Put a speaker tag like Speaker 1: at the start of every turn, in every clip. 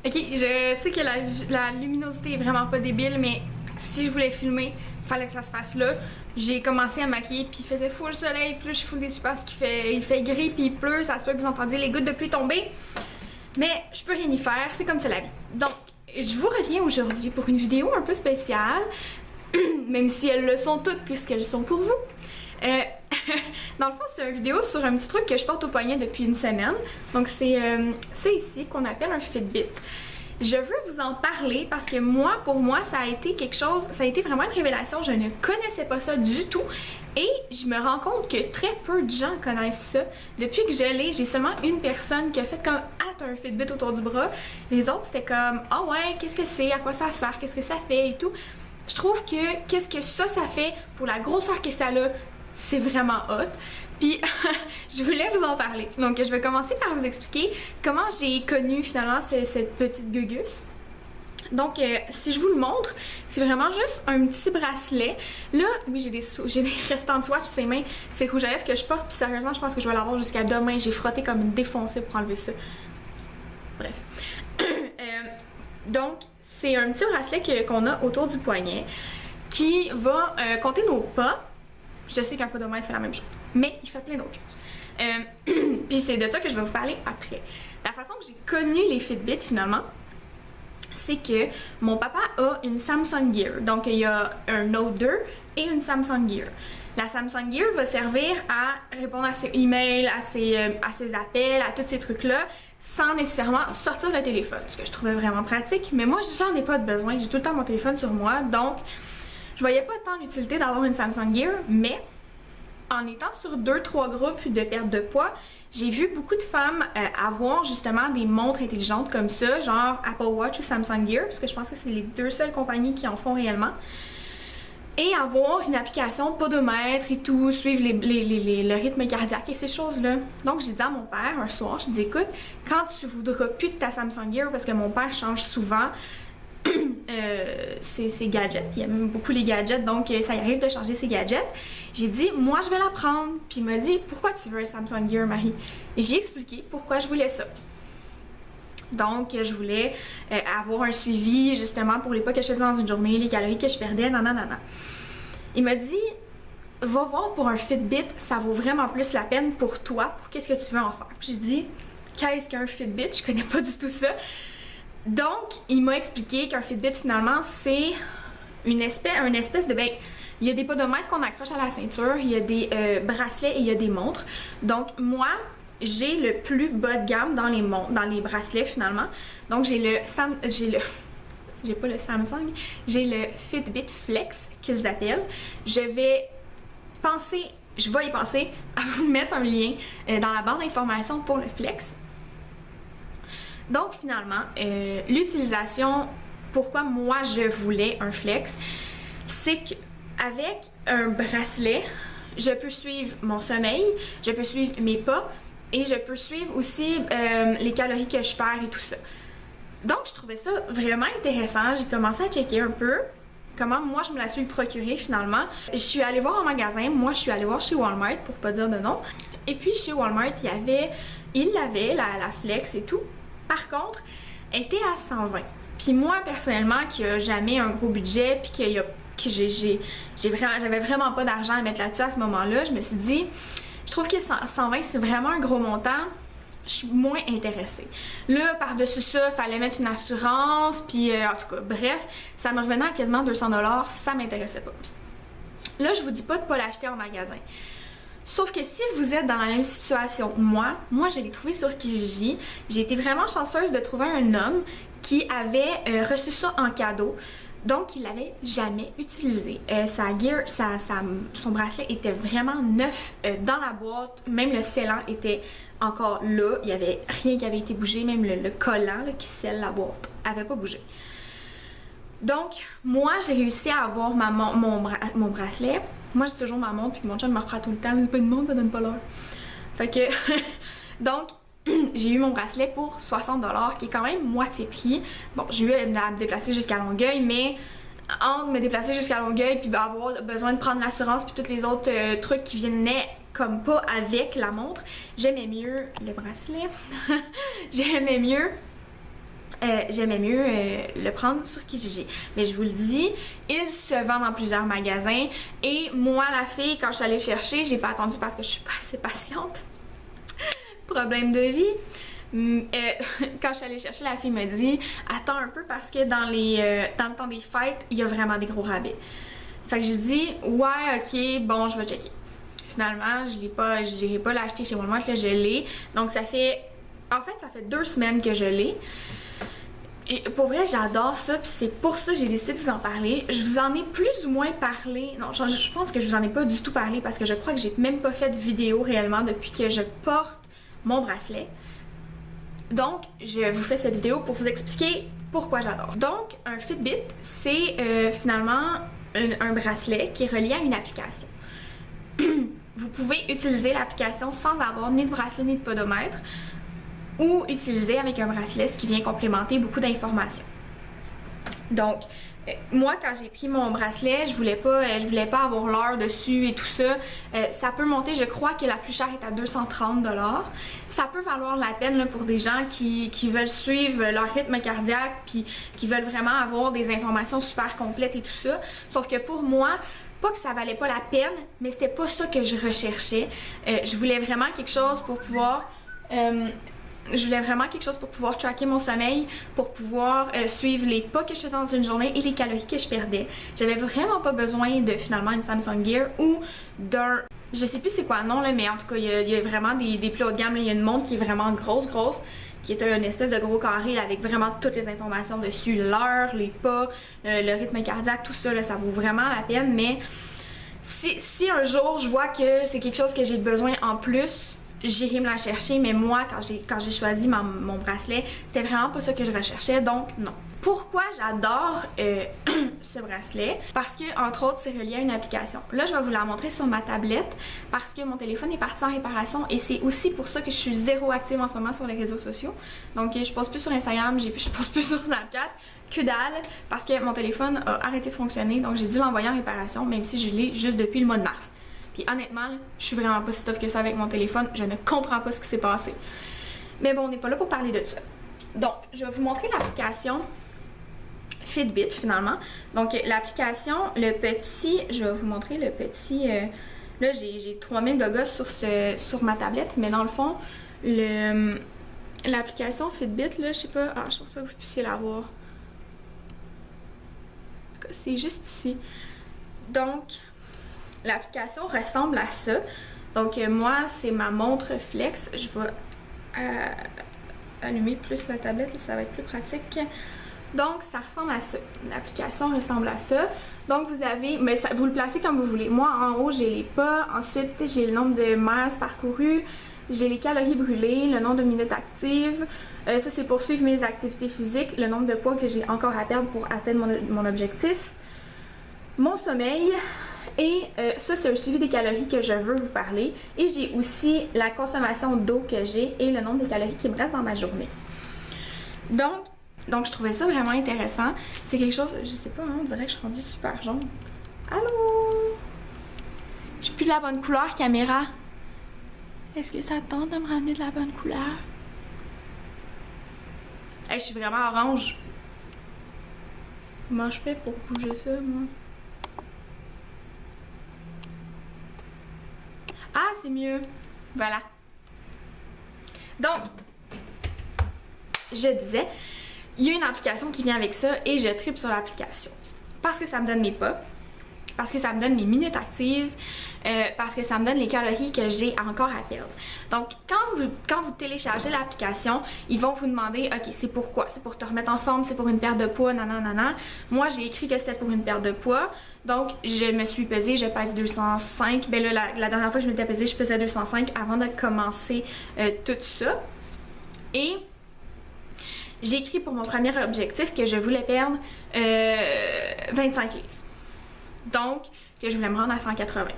Speaker 1: Ok, je sais que la luminosité est vraiment pas débile, mais si je voulais filmer, fallait que ça se fasse là. J'ai commencé à maquiller, puis il faisait full soleil, puis là je suis full déçue parce il fait gris, puis il pleut, ça se peut que vous entendiez les gouttes de pluie tomber. Mais je peux rien y faire, c'est comme ça la vie. Donc, je vous reviens aujourd'hui pour une vidéo un peu spéciale, même si elles le sont toutes puisqu'elles sont pour vous. Dans le fond, c'est une vidéo sur un petit truc que je porte au poignet depuis une semaine. Donc, c'est ici qu'on appelle un Fitbit. Je veux vous en parler parce que pour moi, ça a été quelque chose, ça a été vraiment une révélation. Je ne connaissais pas ça du tout et je me rends compte que très peu de gens connaissent ça. Depuis que je l'ai, j'ai seulement une personne qui a fait comme « Ah, t'as un Fitbit autour du bras ». Les autres, c'était comme « Ah ouais, qu'est-ce que c'est? À quoi ça sert? Qu'est-ce que ça fait? » et tout. Je trouve que qu'est-ce que ça fait pour la grosseur que ça a, c'est vraiment hot. Puis, je voulais vous en parler. Donc, je vais commencer par vous expliquer comment j'ai connu finalement cette petite gugus. Donc, si je vous le montre, c'est vraiment juste un petit bracelet. Là, oui, j'ai des restants de swatch, ces mains, c'est rouge à lèvres que je porte. Puis, sérieusement, je pense que je vais l'avoir jusqu'à demain. J'ai frotté comme une défoncée pour enlever ça. Bref. Donc, c'est un petit bracelet qu'on a autour du poignet qui va compter nos pas. Je sais qu'un podomètre fait la même chose, mais il fait plein d'autres choses. Puis c'est de ça que je vais vous parler après. La façon que j'ai connu les Fitbit finalement, c'est que mon papa a une Samsung Gear. Donc il y a un Note 2 et une Samsung Gear. La Samsung Gear va servir à répondre à ses emails, à ses appels, à tous ces trucs-là, sans nécessairement sortir le téléphone, ce que je trouvais vraiment pratique. Mais moi, j'en ai pas de besoin, j'ai tout le temps mon téléphone sur moi, donc je voyais pas tant l'utilité d'avoir une Samsung Gear, mais en étant sur 2-3 groupes de perte de poids, j'ai vu beaucoup de femmes avoir justement des montres intelligentes comme ça, genre Apple Watch ou Samsung Gear, parce que je pense que c'est les deux seules compagnies qui en font réellement. Et avoir une application podomètre et tout, suivre le rythme cardiaque et ces choses-là. Donc j'ai dit à mon père un soir, je dis écoute, quand tu voudras plus de ta Samsung Gear, parce que mon père change souvent ses gadgets, il aime beaucoup les gadgets, donc ça y arrive de changer ses gadgets. J'ai dit, moi je vais la prendre. Puis il m'a dit, pourquoi tu veux un Samsung Gear, Marie? Et j'ai expliqué pourquoi je voulais ça. Donc je voulais avoir un suivi justement pour les pas que je faisais dans une journée, les calories que je perdais, nanana. Il m'a dit, va voir pour un Fitbit, ça vaut vraiment plus la peine pour toi, pour qu'est-ce que tu veux en faire. J'ai dit, qu'est-ce qu'un Fitbit? Je connais pas du tout ça. Donc, il m'a expliqué qu'un Fitbit, finalement, c'est une espèce de... il y a des podomètres qu'on accroche à la ceinture, il y a des bracelets et il y a des montres. Donc, moi, j'ai le plus bas de gamme dans les bracelets, finalement. Donc, j'ai pas le Samsung, j'ai le Fitbit Flex, qu'ils appellent. Je vais y penser à vous mettre un lien dans la barre d'informations pour le Flex. Donc finalement, l'utilisation, pourquoi moi je voulais un Flex, c'est qu'avec un bracelet, je peux suivre mon sommeil, je peux suivre mes pas et je peux suivre aussi les calories que je perds et tout ça. Donc je trouvais ça vraiment intéressant, j'ai commencé à checker un peu comment moi je me la suis procurée finalement. Je suis allée voir en magasin, moi je suis allée voir chez Walmart pour pas dire de nom. Et puis chez Walmart, il avait la Flex et tout. Par contre, elle était à 120. Puis moi, personnellement, qui a jamais un gros budget, puis j'avais vraiment pas d'argent à mettre là-dessus à ce moment-là, je me suis dit, je trouve que 120, c'est vraiment un gros montant. Je suis moins intéressée. Là, par-dessus ça, il fallait mettre une assurance, puis en tout cas, bref, ça me revenait à quasiment 200$, ça m'intéressait pas. Là, je vous dis pas de pas l'acheter en magasin. Sauf que si vous êtes dans la même situation, moi je l'ai trouvé sur Kijiji. J'ai été vraiment chanceuse de trouver un homme qui avait reçu ça en cadeau. Donc, il l'avait jamais utilisé. Son bracelet était vraiment neuf dans la boîte. Même le scellant était encore là. Il n'y avait rien qui avait été bougé. Même le collant là, qui scelle la boîte n'avait pas bougé. Donc, moi, j'ai réussi à avoir mon bracelet. Moi, j'ai toujours ma montre, puis mon chum me reprend tout le temps. C'est pas une montre, ça donne pas l'heure. Fait que, donc, j'ai eu mon bracelet pour 60$, qui est quand même moitié prix. Bon, j'ai eu à me déplacer jusqu'à Longueuil, mais entre me déplacer jusqu'à Longueuil, puis avoir besoin de prendre l'assurance, puis tous les autres trucs qui venaient comme pas avec la montre, j'aimais mieux le bracelet. J'aimais mieux j'aimais mieux le prendre sur Kijiji. Mais je vous le dis, il se vend dans plusieurs magasins et moi, la fille, quand je suis allée chercher, j'ai pas attendu parce que je suis pas assez patiente. Problème de vie. Quand je suis allée chercher, la fille me dit attends un peu parce que dans le temps des fêtes, il y a vraiment des gros rabais. Fait que j'ai dit ouais, ok, bon, je vais checker. Finalement, je n'irai pas l'acheter chez Walmart, là, je l'ai. Donc ça fait 2 semaines que je l'ai. Et pour vrai, j'adore ça, puis c'est pour ça que j'ai décidé de vous en parler. Je vous en ai plus ou moins parlé. Non, je pense que je vous en ai pas du tout parlé parce que je crois que j'ai même pas fait de vidéo réellement depuis que je porte mon bracelet. Donc, je vous fais cette vidéo pour vous expliquer pourquoi j'adore. Donc, un Fitbit, c'est finalement un bracelet qui est relié à une application. Vous pouvez utiliser l'application sans avoir ni de bracelet ni de podomètre, ou utiliser avec un bracelet, ce qui vient complémenter beaucoup d'informations. Donc, moi, quand j'ai pris mon bracelet, je voulais pas avoir l'heure dessus et tout ça. Ça peut monter, je crois que la plus chère est à 230 $. Ça peut valoir la peine là, pour des gens qui veulent suivre leur rythme cardiaque puis qui veulent vraiment avoir des informations super complètes et tout ça. Sauf que pour moi, pas que ça valait pas la peine, mais c'était pas ça que je recherchais. Je voulais vraiment quelque chose pour pouvoir... tracker mon sommeil, pour pouvoir suivre les pas que je faisais dans une journée et les calories que je perdais. J'avais vraiment pas besoin de finalement une Samsung Gear ou d'un... Je sais plus c'est quoi le nom là, mais en tout cas il y a vraiment des plus haut de gamme. Il y a une montre qui est vraiment grosse, qui est une espèce de gros carré là, avec vraiment toutes les informations dessus, l'heure, les pas, le rythme cardiaque, tout ça, là, ça vaut vraiment la peine. Mais si un jour je vois que c'est quelque chose que j'ai besoin en plus, j'irai me la chercher, mais moi, quand j'ai choisi mon bracelet, c'était vraiment pas ça que je recherchais, donc non. Pourquoi j'adore ce bracelet? Parce que, entre autres, c'est relié à une application. Là, je vais vous la montrer sur ma tablette parce que mon téléphone est parti en réparation et c'est aussi pour ça que je suis zéro active en ce moment sur les réseaux sociaux. Donc, je poste plus sur Instagram, je poste plus sur Snapchat, que dalle, parce que mon téléphone a arrêté de fonctionner, donc j'ai dû l'envoyer en réparation, même si je l'ai juste depuis le mois de mars. Puis honnêtement, je suis vraiment pas si tough que ça avec mon téléphone. Je ne comprends pas ce qui s'est passé. Mais bon, on n'est pas là pour parler de ça. Donc, je vais vous montrer l'application Fitbit finalement. Donc, l'application, je vais vous montrer le petit... là, j'ai 3000 gogos sur ma tablette, mais dans le fond, l'application Fitbit, là, je sais pas... Ah, je pense pas que vous puissiez la voir. C'est juste ici. Donc... L'application ressemble à ça. Donc moi, c'est ma montre Flex. Je vais allumer plus la tablette, là, ça va être plus pratique. Donc ça ressemble à ça. L'application ressemble à ça. Donc vous avez, mais ça, vous le placez comme vous voulez. Moi, en haut, j'ai les pas. Ensuite, j'ai le nombre de miles parcourus. J'ai les calories brûlées, le nombre de minutes actives. Ça, c'est pour suivre mes activités physiques. Le nombre de poids que j'ai encore à perdre pour atteindre mon objectif. Mon sommeil. Et ça, c'est un suivi des calories que je veux vous parler. Et j'ai aussi la consommation d'eau que j'ai et le nombre de calories qui me reste dans ma journée. Donc je trouvais ça vraiment intéressant. C'est quelque chose, je sais pas, hein, on dirait que je suis rendue super jaune. Allô? Je suis plus de la bonne couleur, caméra. Est-ce que ça tente de me ramener de la bonne couleur? Hey, je suis vraiment orange. Comment je fais pour bouger ça, moi? Ah, c'est mieux. Voilà. Donc, je disais, il y a une application qui vient avec ça et je tripe sur l'application. Parce que ça me donne mes pas, parce que ça me donne mes minutes actives, parce que ça me donne les calories que j'ai encore à perdre. Donc, quand vous téléchargez l'application, ils vont vous demander, ok, c'est pourquoi? C'est pour te remettre en forme, c'est pour une perte de poids, nanana. Moi, j'ai écrit que c'était pour une perte de poids. Donc, je me suis pesée, je pèse 205. Ben là, la dernière fois que je m'étais pesée, je pesais 205 avant de commencer tout ça. Et j'ai écrit pour mon premier objectif que je voulais perdre 25 livres. Donc, que je voulais me rendre à 180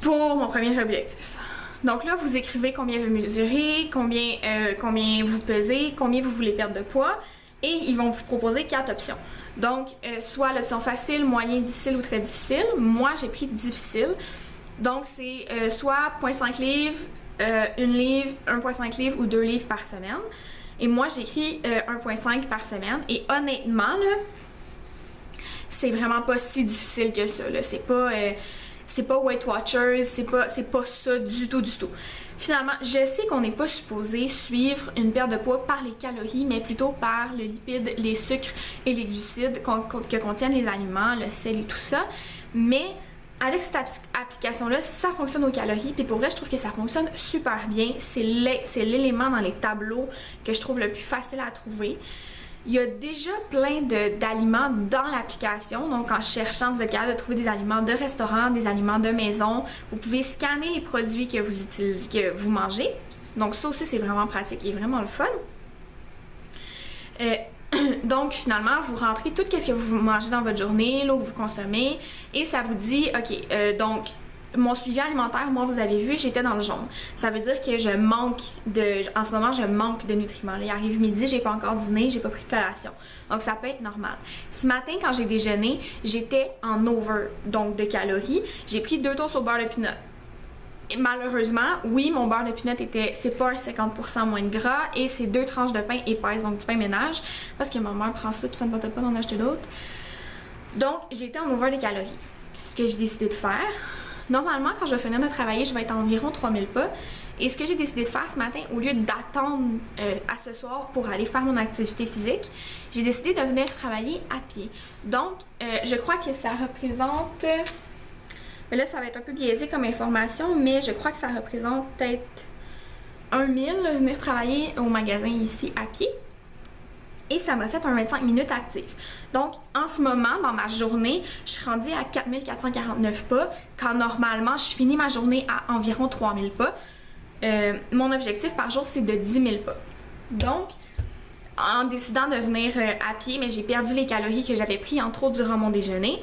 Speaker 1: pour mon premier objectif. Donc là, vous écrivez combien vous mesurez, combien vous pesez, combien vous voulez perdre de poids et ils vont vous proposer 4 options. Donc, soit l'option facile, moyen, difficile ou très difficile. Moi, j'ai pris difficile. Donc, c'est soit 0,5 livres, 1 livre, 1,5 livre ou 2 livres par semaine. Et moi, j'écris 1,5 par semaine. Et honnêtement, là, c'est vraiment pas si difficile que ça. C'est pas Weight Watchers, c'est pas ça du tout. Finalement, je sais qu'on n'est pas supposé suivre une perte de poids par les calories, mais plutôt par le lipide, les sucres et les glucides que contiennent les aliments, le sel et tout ça. Mais avec cette application-là, ça fonctionne aux calories. Puis pour vrai, je trouve que ça fonctionne super bien. C'est l'élément dans les tableaux que je trouve le plus facile à trouver. Il y a déjà plein d'aliments dans l'application, donc en cherchant, vous êtes capable de trouver des aliments de restaurant, des aliments de maison. Vous pouvez scanner les produits que vous utilisez, que vous mangez. Donc ça aussi, c'est vraiment pratique et vraiment le fun. Donc finalement, vous rentrez tout ce que vous mangez dans votre journée, l'eau que vous consommez, et ça vous dit, ok, donc mon suivi alimentaire, moi vous avez vu, j'étais dans le jaune. Ça veut dire que en ce moment, je manque de nutriments. Là, il arrive midi, j'ai pas encore dîné, j'ai pas pris de collation. Donc ça peut être normal. Ce matin, quand j'ai déjeuné, j'étais en over, donc de calories. J'ai pris 2 toasts au beurre de pinot. Et malheureusement, oui, mon beurre de pinot c'est pas un 50% moins de gras et c'est 2 tranches de pain épaisse, donc du pain ménage, parce que ma mère prend ça puis ça ne me pas d'en acheter d'autres. Donc j'étais en over des calories. Ce que j'ai décidé de faire, normalement, quand je vais finir de travailler, je vais être à environ 3000 pas. Et ce que j'ai décidé de faire ce matin, au lieu d'attendre à ce soir pour aller faire mon activité physique, j'ai décidé de venir travailler à pied. Donc, je crois que ça représente... mais là, ça va être un peu biaisé comme information, mais je crois que ça représente peut-être 1000 venir travailler au magasin ici à pied. Et ça m'a fait un 25 minutes actif. Donc, en ce moment, dans ma journée, je suis rendue à 4449 pas, quand normalement, je finis ma journée à environ 3000 pas. Mon objectif par jour, c'est de 10 000 pas. Donc, en décidant de venir à pied, mais j'ai perdu les calories que j'avais pris, entre autres, durant mon déjeuner.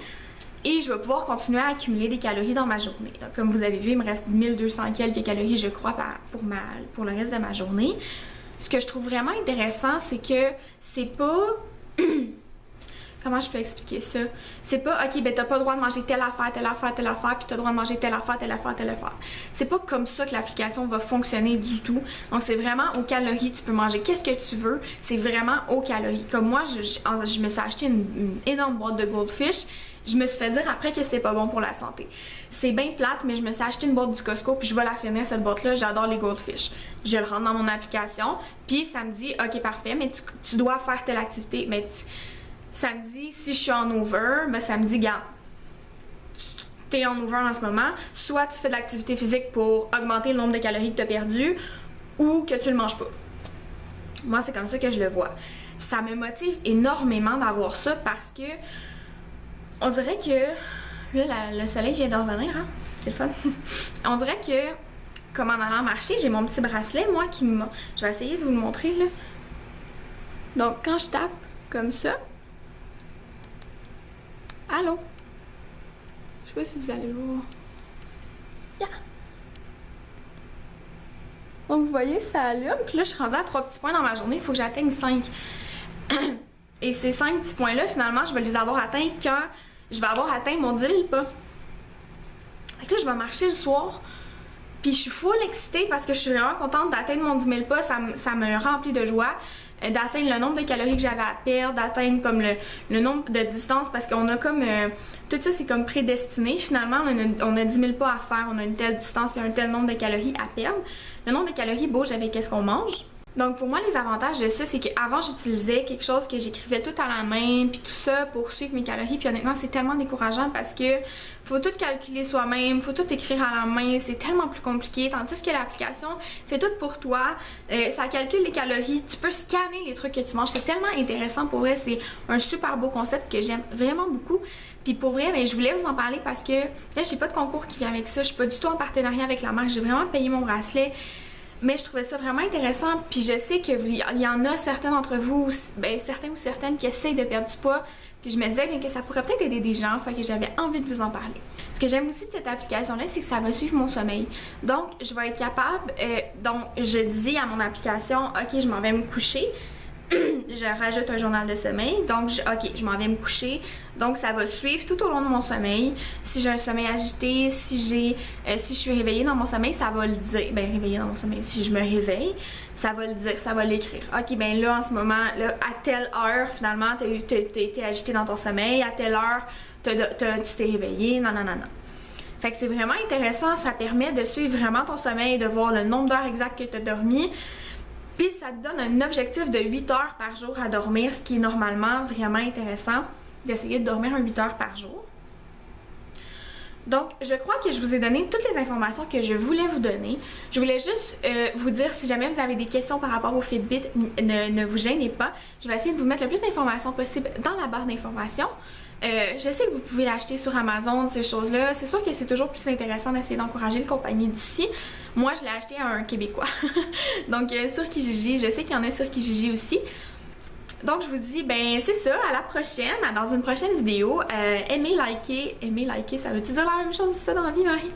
Speaker 1: Et je vais pouvoir continuer à accumuler des calories dans ma journée. Donc, comme vous avez vu, il me reste 1200 quelques calories, je crois, pour le reste de ma journée. Ce que je trouve vraiment intéressant, c'est que c'est pas... Comment je peux expliquer ça? C'est pas, ok, ben t'as pas le droit de manger telle affaire, puis t'as le droit de manger telle affaire. C'est pas comme ça que l'application va fonctionner du tout. Donc c'est vraiment aux calories, tu peux manger qu'est-ce que tu veux, c'est vraiment aux calories. Comme moi, je me suis acheté une énorme boîte de Goldfish. Je me suis fait dire après que c'était pas bon pour la santé. C'est bien plate, mais je me suis acheté une boîte du Costco, puis je vais la finir cette boîte-là. J'adore les Goldfish. Je le rentre dans mon application, puis ça me dit, ok, parfait, mais tu dois faire telle activité. Mais ça me dit, si je suis en over, ben ça me dit, garde, t'es en over en ce moment, soit tu fais de l'activité physique pour augmenter le nombre de calories que tu as perdu, ou que tu le manges pas. Moi, c'est comme ça que je le vois. Ça me motive énormément d'avoir ça parce que on dirait que là, le soleil vient de revenir, hein? C'est le fun. On dirait que, comme en allant marcher, j'ai mon petit bracelet, moi, je vais essayer de vous le montrer, là. Donc, quand je tape comme ça... Allô? Je sais pas si vous allez voir. Yeah! Donc, vous voyez, ça allume. Puis là, je suis rendue à 3 petits points dans ma journée. Il faut que j'atteigne 5. Et ces 5 petits points-là, finalement, je vais les avoir atteints quand je vais avoir atteint mon 10 000 pas. Fait que là, je vais marcher le soir. Puis je suis full excitée parce que je suis vraiment contente d'atteindre mon 10 000 pas. Ça me remplit de joie. D'atteindre le nombre de calories que j'avais à perdre, d'atteindre comme le nombre de distances parce qu'on a comme... tout ça, c'est comme prédestiné. Finalement, on a 10 000 pas à faire. On a une telle distance puis un tel nombre de calories à perdre. Le nombre de calories bouge avec qu'est-ce qu'on mange. Donc pour moi, les avantages de ça, c'est qu'avant, j'utilisais quelque chose que j'écrivais tout à la main, puis tout ça pour suivre mes calories. Puis honnêtement, c'est tellement décourageant parce que faut tout calculer soi-même, faut tout écrire à la main, c'est tellement plus compliqué. Tandis que l'application fait tout pour toi, ça calcule les calories, tu peux scanner les trucs que tu manges. C'est tellement intéressant pour vrai, c'est un super beau concept que j'aime vraiment beaucoup. Puis pour vrai, ben, je voulais vous en parler parce que là, j'ai pas de concours qui vient avec ça, je suis pas du tout en partenariat avec la marque, j'ai vraiment payé mon bracelet. Mais je trouvais ça vraiment intéressant, puis je sais qu'il y en a certains d'entre vous, ben certains ou certaines qui essayent de perdre du poids, puis je me disais bien que ça pourrait peut-être aider des gens, fait que j'avais envie de vous en parler. Ce que j'aime aussi de cette application-là, c'est que ça va suivre mon sommeil. Donc, je vais être capable, donc je dis à mon application, ok, je m'en vais me coucher, je rajoute un journal de sommeil. Donc, ok, je m'en vais me coucher. Donc, ça va suivre tout au long de mon sommeil. Si j'ai un sommeil agité, si je suis réveillée dans mon sommeil, ça va le dire. Ben, réveillée dans mon sommeil, si je me réveille, ça va le dire, ça va l'écrire. Ok, ben là, en ce moment, là, à telle heure, finalement, t'as été agité dans ton sommeil. À telle heure, tu t'es réveillé. Non, non, non, non. Fait que c'est vraiment intéressant. Ça permet de suivre vraiment ton sommeil, de voir le nombre d'heures exactes que tu as dormi. Puis ça te donne un objectif de 8 heures par jour à dormir, ce qui est normalement vraiment intéressant, d'essayer de dormir 8 heures par jour. Donc, je crois que je vous ai donné toutes les informations que je voulais vous donner. Je voulais juste vous dire, si jamais vous avez des questions par rapport au Fitbit, ne vous gênez pas. Je vais essayer de vous mettre le plus d'informations possible dans la barre d'informations. Je sais que vous pouvez l'acheter sur Amazon, ces choses-là. C'est sûr que c'est toujours plus intéressant d'essayer d'encourager les compagnies d'ici. Moi, je l'ai acheté à un Québécois. Donc, sur Kijiji, je sais qu'il y en a sur Kijiji aussi. Donc, je vous dis, ben, c'est ça, à la prochaine, dans une prochaine vidéo. Aimez, liker, ça veut-tu dire la même chose ça dans ma vie, Marie?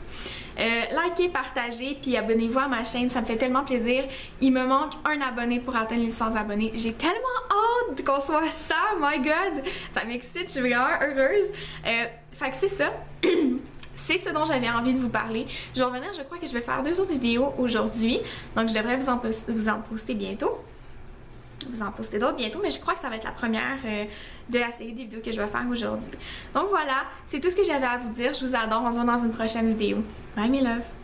Speaker 1: Likez, partagez, puis abonnez-vous à ma chaîne, ça me fait tellement plaisir. Il me manque un abonné pour atteindre les 100 abonnés. J'ai tellement hâte qu'on soit ça, my god! Ça m'excite, je suis vraiment heureuse. Fait que c'est ça. C'est ce dont j'avais envie de vous parler. Je vais revenir, je crois que je vais faire 2 autres vidéos aujourd'hui. Donc je devrais vous en poster bientôt. Vous en poster d'autres bientôt, mais je crois que ça va être la première de la série des vidéos que je vais faire aujourd'hui. Donc voilà, c'est tout ce que j'avais à vous dire. Je vous adore. On se voit dans une prochaine vidéo. Bye mes loves!